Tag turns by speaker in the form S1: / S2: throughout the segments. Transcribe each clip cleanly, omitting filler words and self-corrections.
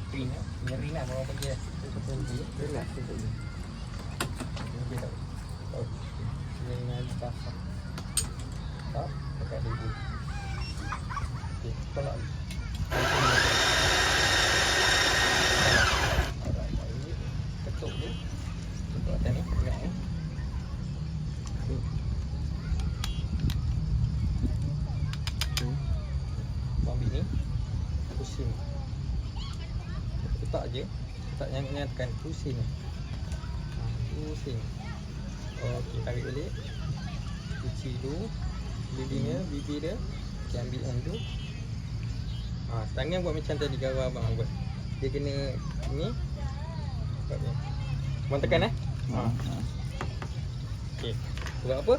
S1: Pin á, nyeri nak mau pergi. Relax tu ni. Ini dah. Oh. Ini nak pasang. Tak, dekat dulu. Okey, tolak. Ketuk ni. Ketuk atas ni, pegang ni. Ambil ni. Pusing. Letak je. Letak yang tekan pusing. Pusing. Okey, tarik balik. Cuci dulu bibir dia. Okey, ambil yang tu. Tangan buat macam tadi gambar abang buat. Dia kena ni. Buat ni. Abang tekan Okey. Sebab apa?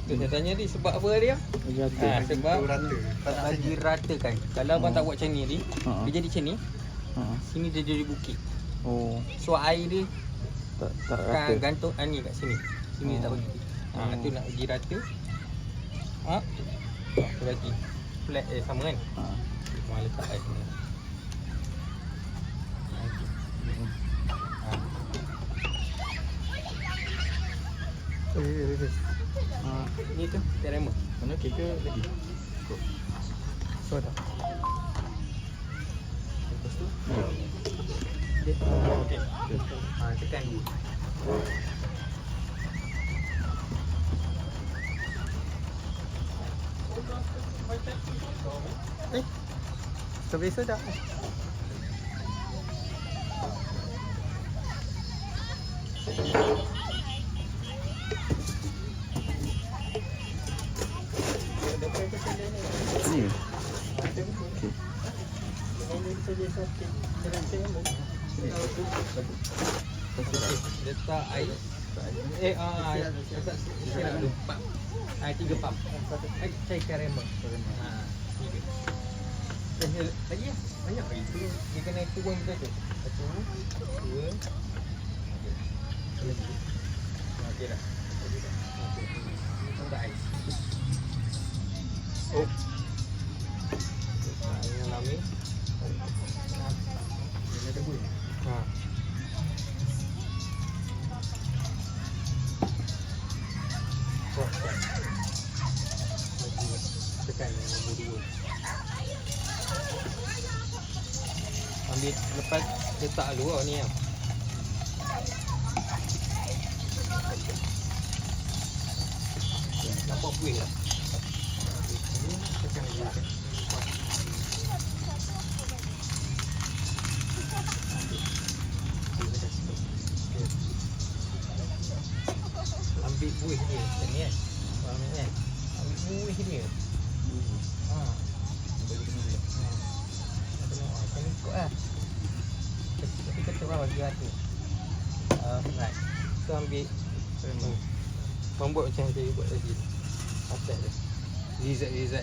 S1: Tu saya tanya dia sebab apa dia? Sebab bagi ratakan. Kalau abang tak buat macam ni dia jadi macam ni. Sini dia jadi bukit. So air dia tak rata. Gantung ni kat sini. Sini dia tak bagi. Tu nak bagi rata. Tu bagi flat sama kan? Letak air sini. Ni tu terema.
S2: Mana okey ke lagi?
S1: So dah. Lepas tu okey. Tekan dulu. Terbiasa dah.
S2: Ni.
S1: Letak air. Letak dulu. 3 pump. Cair karamel. Lagi banyak itu. Dia kena turun kita tu. 1, 2. Okey dah. Tambah air. Yang lama ni. Dia ada bui. Tekan nombor 2. Ambil lepas letak dulu ni lah. Nampak buih lah. Tekan lagi. Ambil buih dia macam ni kan. Faham kan? Ambil buih dia. Bagi kena dulu. Macam ni ikut lah. Tapi ketuk lah bagi rata. Right. So ambil membuat macam saya buat tadi. Atas dia. Zigzag dia.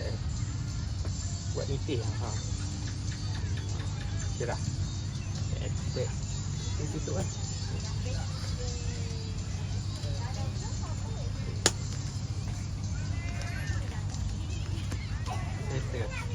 S1: Buat nipis lah. Okay dah. Expect. Tutup lah. Settle.